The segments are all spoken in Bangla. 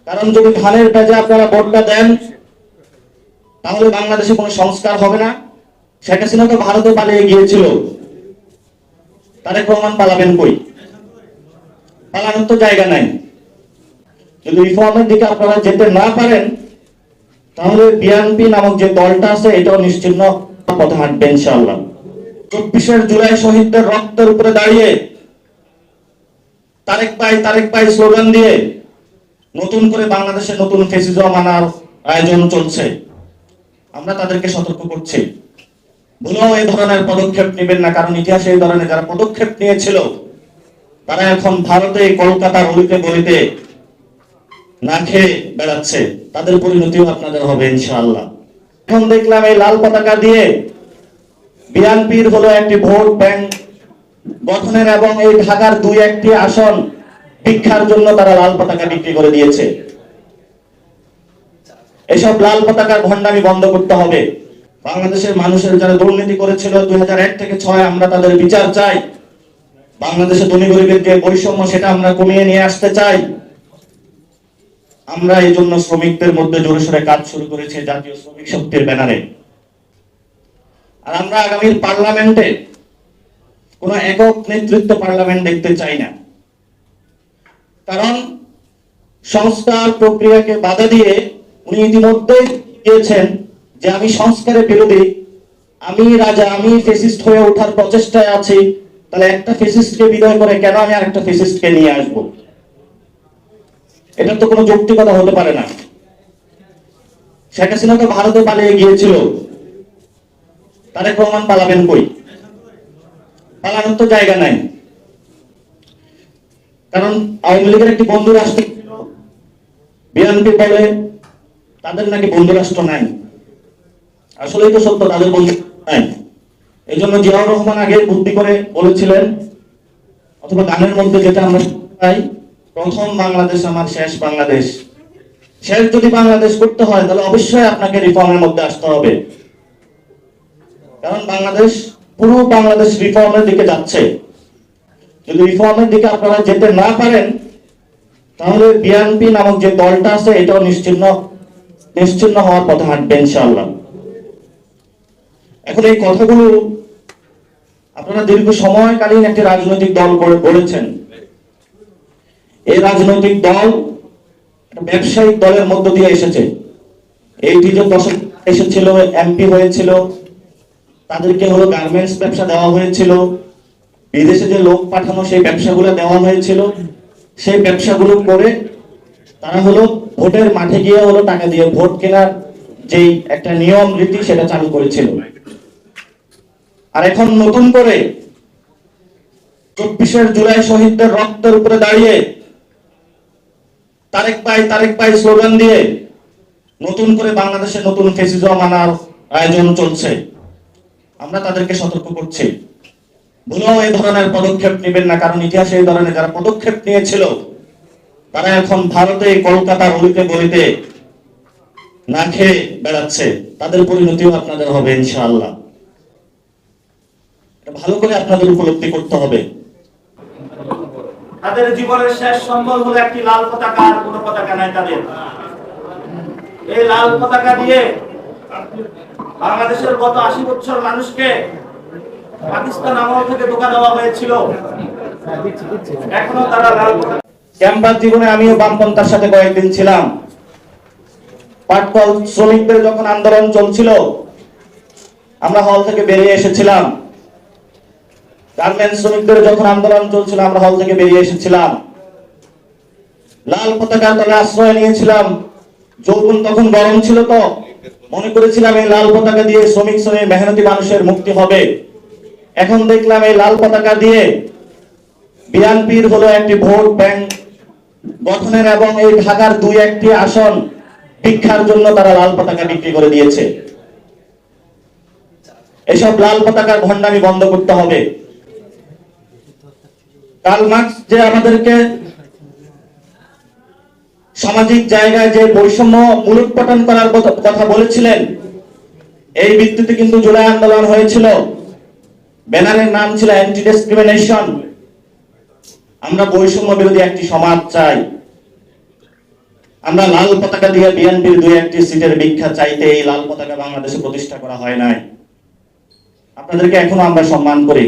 কারণ যদি ধানের পেজে আপনারা ভোটটা দেন তাহলে বাংলাদেশে কোনো সংস্কার হবে না। শেখ হাসিনা তো ভারতে পালিয়ে গিয়েছিল, তারেক রহমান পালাবেন কই? পালানোর তো জায়গা নাই। যদি রিফর্মের দিকে আপনারা যেতে না পারেন তাহলে বিএনপি নামক যে দলটা আছে এটাও নিশ্চিহ্ন পথে হাঁটবে ইনশাআল্লাহ। 24 জুলাই শহীদদের রক্তের উপরে দাঁড়িয়ে তারেক ভাই স্লোগান দিয়ে নতুন করে বাংলাদেশে নতুন ফ্যাসিজম আনার আয়োজন চলছে। আমরা তাদেরকে সতর্ক করছি, ভুলেও এই ধরনের পদক্ষেপ নেবেন না, কারণ ইতিহাসে এই ধরনের যারা পদক্ষেপ নিয়েছিল তারা এখন ভারতে কলকাতার অলিতে গলিতে না খেয়ে বেড়াচ্ছে। তাদের পরিণতিও আপনাদের হবে ইনশাআল্লাহ। এখন দেখলাম এই লাল পতাকা দিয়ে বিএনপির হলো একটি ভোট ব্যাংক গঠনের এবং এই ঢাকার 2-1টি আসন ভিক্ষার জন্য তারা লাল পতাকা বিক্রি করে দিয়েছে। এসব লাল পতাকার ভণ্ডামি বন্ধ করতে হবে। বাংলাদেশের মানুষের যারা দুর্নীতি করেছিল 2001 থেকে 6 আমরা তাদের বিচার চাই। বাংলাদেশে ধনী গরিবের যে বৈষম্য সেটা আমরা কমিয়ে নিয়ে আসতে চাই। আমরা এই জন্য শ্রমিকদের মধ্যে জোরে সোরে কাজ শুরু করেছি জাতীয় শ্রমিক শক্তির ব্যানারে। আর আমরা আগামীর পার্লামেন্টে কোনো একক নেতৃত্ব পার্লামেন্ট দেখতে চাই না, কারণ সংস্কার প্রক্রিয়াকে বাধা দিয়ে উনি ইতিমধ্যে দিয়েছেন যে আমি সংস্কারের বিরোধী, আমি রাজা, আমি ফ্যাসিস্ট হয়ে ওঠার প্রচেষ্টায় আছি। তাহলে একটা ফ্যাসিস্টকে বিদায় করে কেন আমি আরেকটা ফ্যাসিস্টকে নিয়ে আসবো? এটা তো কোনো যৌক্তিকতা হতে পারে না। শেখ হাসিনা তো ভারতে পালিয়ে গিয়েছিল, তারেক রহমান পালাবেন কই? পালানোর তো জায়গা নাই। কারণ আওয়ামী লীগের একটি বন্ধু রাষ্ট্র ছিল, বিএনপি বলে তাদের নাকি বন্ধু রাষ্ট্র নাই। আসলেই তো সত্য, তাদের বন্ধু নাই। এই জন্য জিয়াউর রহমান আগে বুদ্ধি করে বলেছিলেন, অথবা গানের মধ্যে যেটা আমরা পাই, প্রথম বাংলাদেশ আমার শেষ বাংলাদেশ। শেষ যদি বাংলাদেশ করতে হয় তাহলে অবশ্যই আপনাকে রিফর্মের মধ্যে আসতে হবে, কারণ পুরো বাংলাদেশ রিফর্মের দিকে যাচ্ছে। যদি রিফর্মের দিকে আপনারা যেতে না পারেন তাহলে বিএনপি নামক যে দলটা আছে এটাও নিশ্চিহ্ন হওয়ার পথে হাঁটবে ইনশাআল্লাহ। এখন এই কথাগুলো আপনারা দীর্ঘ সময়কালীন একটি রাজনৈতিক দল গড়েছেন। এই রাজনৈতিক দল ব্যবসায়িক দলের মধ্য দিয়ে এসেছে। এই যে দশক এসেছিল, এমপি হয়েছিল, তাদেরকে হলো গার্মেন্টস ব্যবসা দেওয়া হয়েছিল, বিদেশে যে লোক পাঠানো সেই ব্যবসাগুলো দেওয়া হয়েছিল। সেই ব্যবসাগুলো করে তারা হলো ভোটের মাঠে গিয়ে হলো টাকা দিয়ে ভোট কেনার যেই একটা নিয়ম রীতি সেটা চালু করেছিল। আর এখন নতুন করে 24 জুলাই শহীদদের রক্তের উপরে দাঁড়িয়ে তারেক ভাই স্লোগান দিয়ে নতুন করে বাংলাদেশে নতুন ফ্যাসিজম আনার আয়োজন চলছে। আমরা তাদেরকে সতর্ক করছি, ভুলেও এই ধরনের পদক্ষেপ নেবেন না, কারণ ইতিহাসে এই ধরনের যারা পদক্ষেপ নিয়েছিল তারা এখন ভারতে কলকাতার অলিতে গলিতে না খেয়ে বেড়াচ্ছে। তাদের পরিণতিও আপনাদের হবে ইনশাআল্লাহ। এটা ভালো করে আপনাদের উপলব্ধি করতে হবে। তাদের জীবনের শেষ সম্বল হলো একটি লাল পতাকা, আর কোনো পতাকা নাই তাদের। এই লাল পতাকা দিয়ে বাংলাদেশের গত 80 বছর মানুষকে পাকিস্তান আমল থেকে ধোঁকা দেওয়া হয়েছিল। এখনো তারা লাল পতাকা। ক্যাম্পাস জীবনে আমিও বামপন্থার সাথে কয়েকদিন ছিলাম। পাটকল শ্রমিকদের যখন আন্দোলন চলছিল আমরা হল থেকে বেরিয়ে এসেছিলাম। গার্মেন্টস শ্রমিকদের যখন আন্দোলন চলছিল আমরা হল থেকে বেরিয়ে এসেছিলাম। লাল পতাকার তলে আশ্রয় নিয়েছিলাম। যৌবন তখন গরম ছিল, তো মনে করেছিলাম এই লাল পতাকা দিয়ে শ্রমিক মেহনতি মানুষের মুক্তি হবে। এখন দেখলাম এই লাল পতাকা দিয়ে বিএনপির হলো একটি ভোট ব্যাংক গঠনের এবং এই ঢাকার 2-1টি আসন ভিক্ষার জন্য তারা লাল পতাকা বিক্রি করে দিয়েছে। এসব লাল পতাকার ভণ্ডামি বন্ধ করতে হবে। কার্ল মার্কস যে আমাদেরকে সামাজিক জায়গায় যে বৈষম্য মূলোৎপাটন করার কথা বলেছিলেন, এই ভিত্তিতে কিন্তু জুলাই আন্দোলন হয়েছিল। ব্যানারের নাম ছিল অ্যান্টি ডিসক্রিমিনেশন। আমরা বৈষম্য বিরোধী একটি সমাজ চাই। আমরা লাল পতাকা দিয়ে বিএনপির দুই একটি সিটের ভিক্ষা চাইতে এই লাল পতাকা বাংলাদেশে প্রতিষ্ঠা করা হয় নাই। আপনাদেরকে এখনো আমরা সম্মান করি।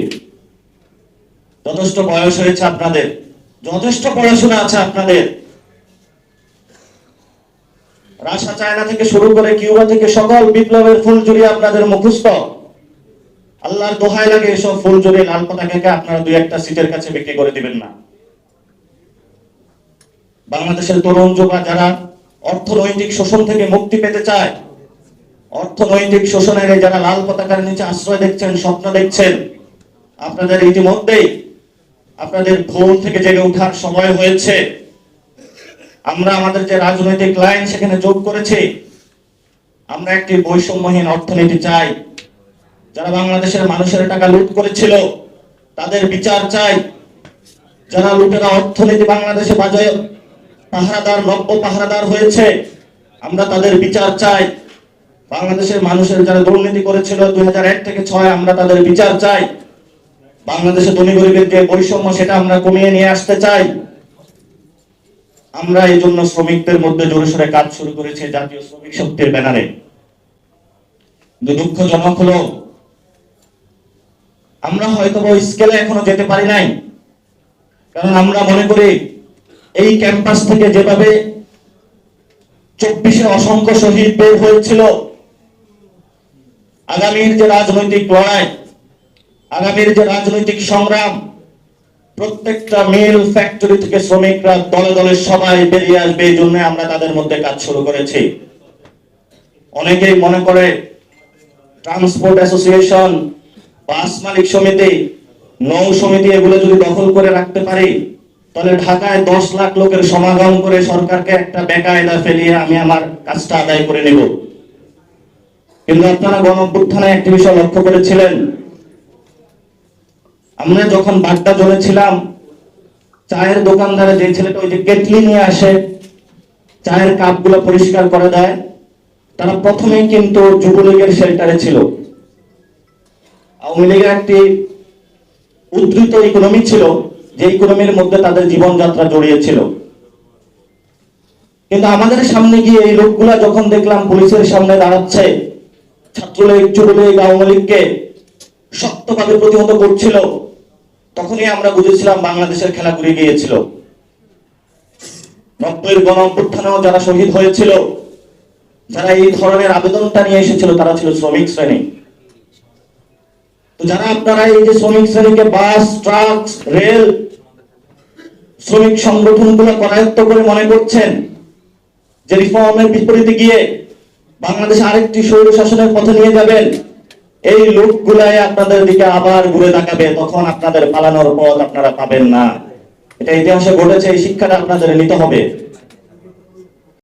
যথেষ্ট বয়স হয়েছে আপনাদের, যথেষ্ট পড়াশোনা আছে আপনাদের। রাশিয়া চায়না থেকে শুরু করে কিউবা থেকে সকল বিপ্লবের ফুলঝুরি আপনাদের মুখস্থ। আল্লাহর দোহাই লাগে এসব ফুলঝুরি লাল পতাকাকে আপনারা দুই একটা সিটের কাছে বিক্রি করে দিবেন না। বাংলাদেশের তরুণ যুবা যারা অর্থনৈতিক শোষণ থেকে মুক্তি পেতে চায়, অর্থনৈতিক শোষণের যারা লাল পতাকার নিচে আশ্রয় দেখছেন, স্বপ্ন দেখছেন, আপনাদের ইতিমধ্যেই আপনাদের ভুল থেকে জেগে ওঠার সময় হয়েছে। আমরা আমাদের যে রাজনৈতিক লাইন সেখানে যোগ করেছি। আমরা একটি বৈষম্যহীন অর্থনীতি চাই। যারা বাংলাদেশের মানুষের টাকা লুট করেছিল তাদের বিচার চাই। যারা লুটেরা অর্থনীতি বাংলাদেশে বাজায় পাহারাদার, নব্য পাহারাদার হয়েছে, আমরা তাদের বিচার চাই। বাংলাদেশের মানুষের যারা দুর্নীতি করেছিল 2001 থেকে 6, আমরা তাদের বিচার চাই। বাংলাদেশে ধনী গরিবের যে বৈষম্য সেটা আমরা কমিয়ে নিয়ে আসতে চাই। আমরা এই জন্য শ্রমিকদের মধ্যে জোরে সোরে কাজ শুরু করেছি জাতীয় শ্রমিক শক্তির ব্যানারে। দুঃখজনক হলো আমরা হয়তো ওই স্কেলে এখনো যেতে পারি নাই। কারণ আমরা মনে করি এই ক্যাম্পাস থেকে যেভাবে 24-এ অসংখ্য শহীদ বের হয়েছিল, আগামীর যে রাজনৈতিক লড়াই, আগামীর যে রাজনৈতিক সংগ্রাম, প্রত্যেকটা মিল ফ্যাক্টরি থেকে শ্রমিকরা দলে দলে সবাই বেরিয়ে আসবে। এই জন্য আমরা তাদের মধ্যে কাজ শুরু করেছি। অনেকেই মনে করে ট্রান্সপোর্ট অ্যাসোসিয়েশন, বাস মালিক সমিতি, নৌ সমিতি এগুলো যদি দখল করে রাখতে পারি তাহলে ঢাকায় 10 লাখ লোকের সমাগম করে সরকারকে একটা বেকায়দা ফেলিয়ে আমি আমার কাজটা আদায় করে নেব। কিন্তু আপনারা গণঅভ্যুত্থানে একটি বিষয় লক্ষ্য করেছিলেন, আমরা যখন বাড্ডা জোনে ছিলাম, চায়ের দোকানদারে যে ছেলেটা ওই যে কেটলি নিয়ে আসে চায়ের কাপগুলো পরিষ্কার করে দেয়, তারা প্রথমেই কিন্তু যুবলীগের শেল্টারে ছিল। আওয়ামী লীগের একটি উদ্ধৃত ইকোনমি ছিল, যে ইকোনমির মধ্যে তাদের জীবনযাত্রা জড়িয়ে ছিল। কিন্তু আমাদের সামনে গিয়ে এই লোকগুলা যখন দেখলাম পুলিশের সামনে দাঁড়াচ্ছে, ছাত্রলীগ, যুবলীগ, আওয়ামী লীগকে শক্তভাবে প্রতিহত করছিল, তখনই আমরা বুঝেছিলাম বাংলাদেশের খেলা ঘুরে গিয়েছিল। 90-এর গণঅভ্যুত্থানেও যারা শহীদ হয়েছিল, যারা এই ধরনের আবেদনটা নিয়ে এসেছিল, তারা ছিল শ্রমিক শ্রেণী। তো যারা আপনারা এই যে শ্রমিক শ্রেণীকে বাস, ট্রাক, রেল শ্রমিক সংগঠনগুলো করায়ত্ত করে মনে করছেন যে রিফর্মের বিপরীতে গিয়ে বাংলাদেশ আরেকটি স্বৈর শাসনের পথে নিয়ে যাবেন, এই লোকগুলাই আপনাদের দিকে আবার ঘুরে তাকাবে। তখন আপনাদের পালানোর পথ আপনারা পাবেন না। এটা ইতিহাসে ঘটেছে, এই শিক্ষাটা আপনাদের নিতে হবে।